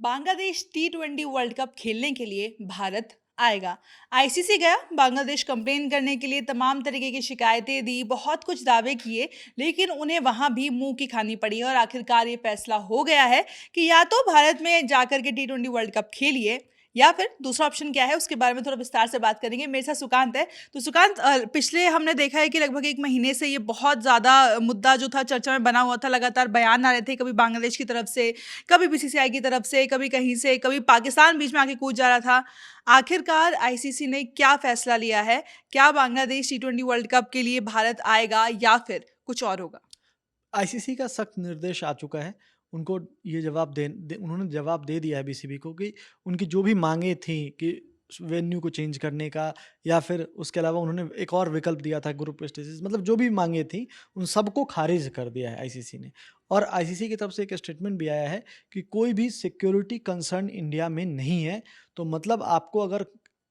बांग्लादेश टी20 world cup खेलने के लिए भारत आएगा। आईसीसी गया बांग्लादेश कंप्लेन करने के लिए, तमाम तरीके की शिकायतें दी, बहुत कुछ दावे किए, लेकिन उन्हें वहां भी मुंह की खानी पड़ी और आखिरकार ये फैसला हो गया है कि या तो भारत में जाकर के टी20 वर्ल्ड कप खेलिए या फिर दूसरा ऑप्शन क्या है उसके बारे में थोड़ा विस्तार से बात करेंगे। मेरे साथ सुकांत है। तो सुकांत, पिछले हमने देखा है कि लगभग एक महीने से ये बहुत ज़्यादा मुद्दा जो था चर्चा में बना हुआ था। लगातार बयान आ रहे थे, कभी बांग्लादेश की तरफ से, कभी बीसीसीआई की तरफ से, कभी कहीं से, कभी पाकिस्तान बीच में आके कूद जा रहा था। आखिरकार आईसीसी ने क्या फैसला लिया है? क्या बांग्लादेश टी20 वर्ल्ड कप के लिए भारत आएगा या फिर कुछ और होगा? आईसीसी का सख्त निर्देश आ चुका है। उनको ये जवाब उन्होंने जवाब दे दिया है बीसीबी को कि उनकी जो भी माँगें थी कि वेन्यू को चेंज करने का, या फिर उसके अलावा उन्होंने एक और विकल्प दिया था ग्रुप स्टेजेस, मतलब जो भी माँगें थी, उन सबको खारिज कर दिया है आईसीसी ने। और आईसीसी की तरफ से एक स्टेटमेंट भी आया है कि कोई भी सिक्योरिटी कंसर्न इंडिया में नहीं है। तो मतलब आपको अगर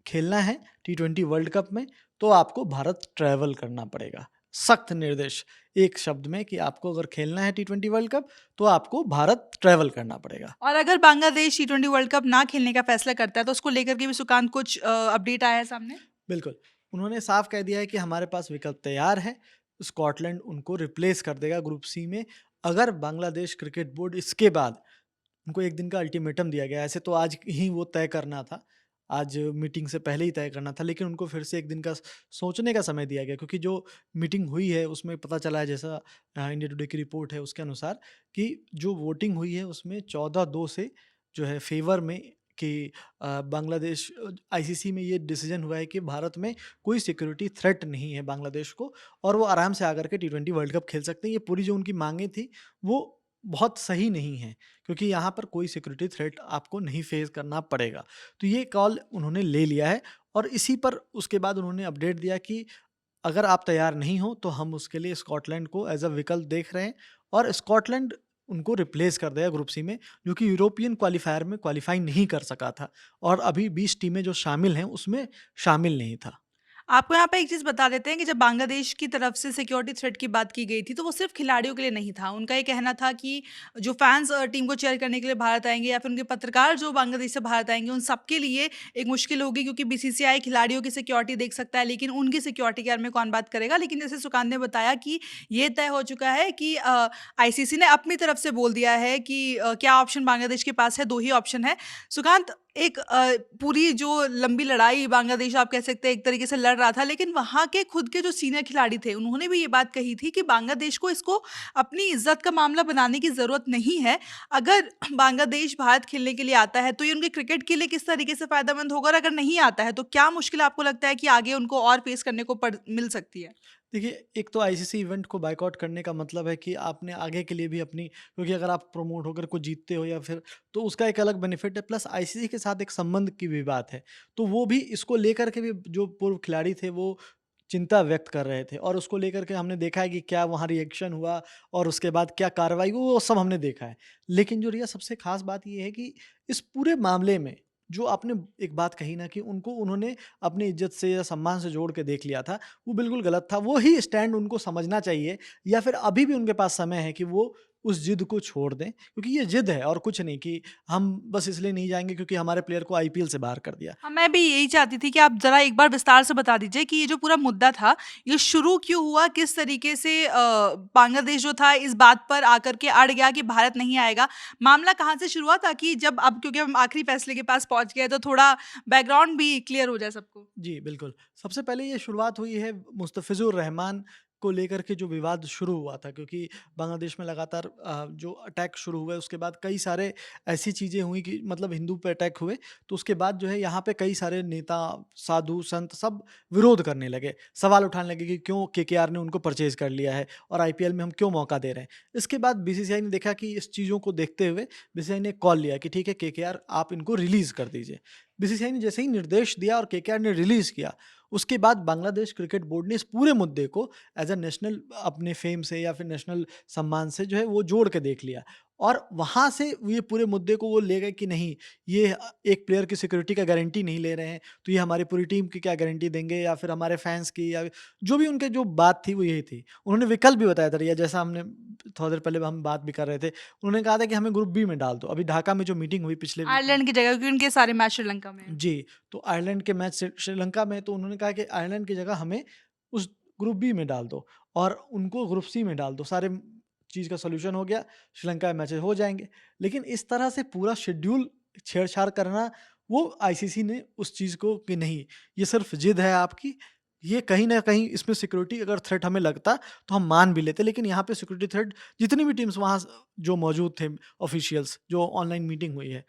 खेलना है टी20 वर्ल्ड कप में, तो आपको भारत ट्रैवल करना पड़ेगा। सख्त निर्देश, एक शब्द में, कि आपको अगर खेलना है टी20 वर्ल्ड कप, तो आपको भारत ट्रैवल करना पड़ेगा। और अगर बांग्लादेश टी20 वर्ल्ड कप ना खेलने का फैसला करता है तो उसको लेकर के भी सुकांत कुछ अपडेट आया है सामने? बिल्कुल, उन्होंने साफ कह दिया है कि हमारे पास विकल्प तैयार है। स्कॉटलैंड उनको रिप्लेस कर देगा ग्रुप सी में। अगर बांग्लादेश क्रिकेट बोर्ड इसके बाद, उनको 1 दिन का अल्टीमेटम दिया गया है। ऐसे तो आज ही वो तय करना था, आज मीटिंग से पहले ही तय करना था, लेकिन उनको फिर से 1 दिन का सोचने का समय दिया गया, क्योंकि जो मीटिंग हुई है उसमें पता चला है, जैसा इंडिया टुडे की रिपोर्ट है उसके अनुसार, कि जो वोटिंग हुई है उसमें 14-2 से जो है फ़ेवर में, कि बांग्लादेश, आईसीसी में ये डिसीजन हुआ है कि भारत में कोई सिक्योरिटी थ्रेट नहीं है बांग्लादेश को, और वो आराम से आकर के टी20 वर्ल्ड कप खेल सकते हैं। ये पूरी जो उनकी माँगें थी, वो बहुत सही नहीं है, क्योंकि यहाँ पर कोई सिक्योरिटी थ्रेट आपको नहीं फेस करना पड़ेगा। तो ये कॉल उन्होंने ले लिया है, और इसी पर उसके बाद उन्होंने अपडेट दिया कि अगर आप तैयार नहीं हो, तो हम उसके लिए स्कॉटलैंड को एज़ अ विकल्प देख रहे हैं, और स्कॉटलैंड उनको रिप्लेस कर देगा ग्रुप सी में, जो कि यूरोपियन क्वालीफायर में क्वालीफाई नहीं कर सका था, और अभी 20 टीमें जो शामिल हैं उसमें शामिल नहीं था। आपको यहाँ पे एक चीज़ बता देते हैं कि जब बांग्लादेश की तरफ से सिक्योरिटी थ्रेट की बात की गई थी, तो वो सिर्फ़ खिलाड़ियों के लिए नहीं था। उनका ये कहना था कि जो फैन्स टीम को चीयर करने के लिए भारत आएँगे या फिर उनके पत्रकार जो बांग्लादेश से भारत आएँगे, उन सबके लिए एक मुश्किल होगी, क्योंकि बीसीसीआई खिलाड़ियों की सिक्योरिटी देख सकता है, लेकिन उनकी सिक्योरिटी के बारे में कौन बात करेगा? लेकिन जैसे सुकांत ने बताया कि ये तय हो चुका है कि आईसीसी ने अपनी तरफ से बोल दिया है कि क्या ऑप्शन बांग्लादेश के पास है, 2 ही ऑप्शन है। सुकांत, एक पूरी जो लंबी लड़ाई बांग्लादेश आप कह सकते हैं एक तरीके से लड़ रहा था, लेकिन वहाँ के खुद के जो सीनियर खिलाड़ी थे, उन्होंने भी ये बात कही थी कि बांग्लादेश को इसको अपनी इज़्ज़त का मामला बनाने की ज़रूरत नहीं है। अगर बांग्लादेश भारत खेलने के लिए आता है, तो ये उनके क्रिकेट के लिए किस तरीके से फ़ायदेमंद होगा, और अगर नहीं आता है, तो क्या मुश्किल आपको लगता है कि आगे उनको और फ़ेस करने को पड़ मिल सकती है? देखिए, एक तो आईसीसी इवेंट को बायकॉट करने का मतलब है कि आपने आगे के लिए भी अपनी, क्योंकि अगर आप प्रमोट होकर कुछ जीतते हो या फिर, तो उसका एक अलग बेनिफिट है, प्लस आईसीसी के साथ एक संबंध की भी बात है। तो वो भी इसको लेकर के भी, जो पूर्व खिलाड़ी थे वो चिंता व्यक्त कर रहे थे, और उसको लेकर के हमने देखा है कि क्या वहाँ रिएक्शन हुआ, और उसके बाद क्या कार्रवाई हुई, वो सब हमने देखा है। लेकिन जो रिया सबसे खास बात ये है कि इस पूरे मामले में, जो आपने एक बात कही ना, कि उन्होंने अपनी इज्जत से या सम्मान से जोड़ के देख लिया था, वो बिल्कुल गलत था। वो ही स्टैंड उनको समझना चाहिए, या फिर अभी भी उनके पास समय है कि वो उस ज़िद को छोड़ दें, क्योंकि ये ज़िद है और कुछ नहीं, कि हम बस इसलिए नहीं जाएँगे क्योंकि हमारे प्लेयर को आईपीएल से बाहर कर दिया। हाँ, मैं भी यही चाहती थी कि आप ज़रा एक बार विस्तार से बता दीजिए कि ये जो पूरा मुद्दा था, ये शुरू क्यों हुआ? किस तरीके से बांग्लादेश जो था इस बात पर आकर के अड़ गया कि भारत नहीं आएगा? मामला कहाँ से शुरू हुआ, ताकि जब अब क्योंकि हम आखिरी फैसले के पास पहुँच गए हैं, तो थोड़ा बैकग्राउंड भी क्लियर हो जाए सबको? जी, बिल्कुल। सबसे पहले ये शुरुआत हुई है मुस्तफ़िज़ुर रहमान को लेकर के, जो विवाद शुरू हुआ था, क्योंकि बांग्लादेश में लगातार जो अटैक शुरू हुए, उसके बाद कई सारे ऐसी चीज़ें हुई कि मतलब हिंदू पे अटैक हुए, तो उसके बाद जो है यहाँ पे कई सारे नेता, साधु, संत सब विरोध करने लगे। सवाल उठाने लगे कि क्यों केकेआर ने उनको परचेज़ कर लिया है, और आईपीएल में हम क्यों मौका दे रहे हैं। इसके बाद बीसीसीआई ने देखा कि इस चीज़ों को देखते हुए बीसीसीआई ने कॉल लिया कि ठीक है, केकेआर आप इनको रिलीज़ कर दीजिए। बीसीसीआई ने जैसे ही निर्देश दिया और केकेआर ने रिलीज़ किया, उसके बाद बांग्लादेश क्रिकेट बोर्ड ने इस पूरे मुद्दे को एज़ अ नेशनल अपने फ़ेम से या फिर नेशनल सम्मान से जो है वो जोड़ के देख लिया, और वहाँ से ये पूरे मुद्दे को वो ले गए कि नहीं, ये एक प्लेयर की सिक्योरिटी का गारंटी नहीं ले रहे हैं, तो ये हमारी पूरी टीम की क्या गारंटी देंगे, या फिर हमारे फैंस की, या जो भी उनके जो बात थी वो यही थी। उन्होंने विकल्प भी बताया था रिया, जैसा हमने थोड़ी देर पहले हम बात भी कर रहे थे। उन्होंने कहा था कि हमें ग्रुप बी में डाल दो। अभी ढाका में जो मीटिंग हुई पिछले वीक में, आयरलैंड की जगह, क्योंकि उनके सारे मैच श्रीलंका में हैं। जी, तो आयरलैंड के मैच श्रीलंका में, तो उन्होंने कहा कि आयरलैंड की जगह हमें उस ग्रुप बी में डाल दो और उनको ग्रुप सी में डाल दो। सारे चीज़ का सॉल्यूशन हो गया, श्रीलंका में मैचेस हो जाएँगे। लेकिन इस तरह से पूरा शेड्यूल छेड़-छाड़ करना, वो आईसीसी ने उस चीज़ को कि नहीं, ये सिर्फ़ ज़िद है आपकी, ये कहीं न कहीं इसमें सिक्योरिटी अगर थ्रेट हमें लगता तो हम मान भी लेते। लेकिन यहाँ पे सिक्योरिटी थ्रेट जितनी भी टीम्स वहाँ जो मौजूद थे ऑफ़िशियल्स, जो ऑनलाइन मीटिंग हुई है,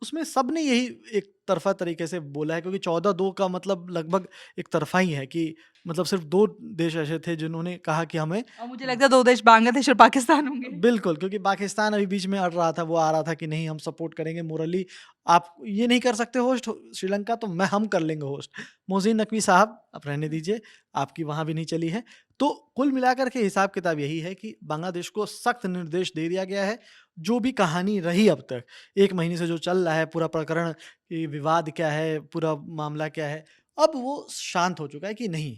उसमें सबने यही एक तरफ़ा तरीके से बोला है, क्योंकि 14-2 का मतलब लगभग एक तरफ़ा ही है कि मतलब सिर्फ़ 2 देश ऐसे थे जिन्होंने कहा कि हमें और मुझे लगता है 2 देश बांग्लादेश और पाकिस्तान होंगे। बिल्कुल, क्योंकि पाकिस्तान अभी बीच में अड़ रहा था, वो आ रहा था कि नहीं हम सपोर्ट करेंगे मोरली, आप ये नहीं कर सकते होस्ट श्रीलंका, तो हम कर लेंगे होस्ट। मोहसिन नकवी साहब आप रहने दीजिए, आपकी वहाँ भी नहीं चली है। तो कुल मिलाकर के हिसाब-किताब यही है कि बांग्लादेश को सख्त निर्देश दे दिया गया है, जो भी कहानी रही अब तक, 1 महीने से जो चल रहा है पूरा प्रकरण, ये विवाद क्या है, पूरा मामला क्या है, अब वो शांत हो चुका है कि नहीं,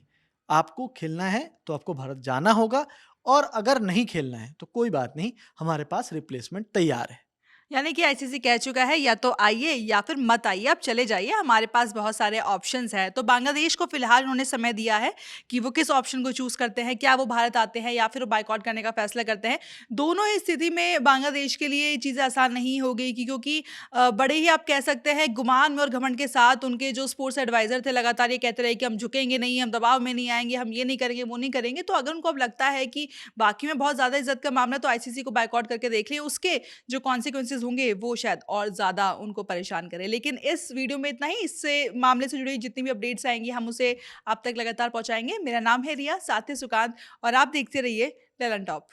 आपको खेलना है तो आपको भारत जाना होगा, और अगर नहीं खेलना है तो कोई बात नहीं, हमारे पास रिप्लेसमेंट तैयार है। यानी कि आईसीसी कह चुका है या तो आइए या फिर मत आइए, आप चले जाइए, हमारे पास बहुत सारे ऑप्शंस हैं। तो बांग्लादेश को फिलहाल उन्होंने समय दिया है कि वो किस ऑप्शन को चूज़ करते हैं, क्या वो भारत आते हैं या फिर वो बायकॉट करने का फैसला करते हैं। दोनों ही स्थिति में बांग्लादेश के लिए ये चीज़ें आसान नहीं हो गई क्योंकि बड़े ही आप कह सकते हैं गुमान में और घमंड के साथ उनके जो स्पोर्ट्स एडवाइज़र थे लगातार ये कहते रहे कि हम झुकेंगे नहीं, हम दबाव में नहीं आएँगे, हम ये नहीं करेंगे, वो नहीं करेंगे। तो अगर उनको अब लगता है कि बाकी में बहुत ज़्यादा इज़्ज़त का मामला है तो आईसीसी को बायकॉट करके देख लिए, उसके जो कॉन्सिक्वेंसेज़ होंगे वो शायद और ज़्यादा उनको परेशान करे। लेकिन इस वीडियो में इतना ही, इससे मामले से जुड़ी जितनी भी अपडेट्स आएँगी हम उसे आप तक लगातार पहुँचाएँगे। मेरा नाम है रिया, साथ ही सुकांत, और आप देखते रहिए ललन टॉप।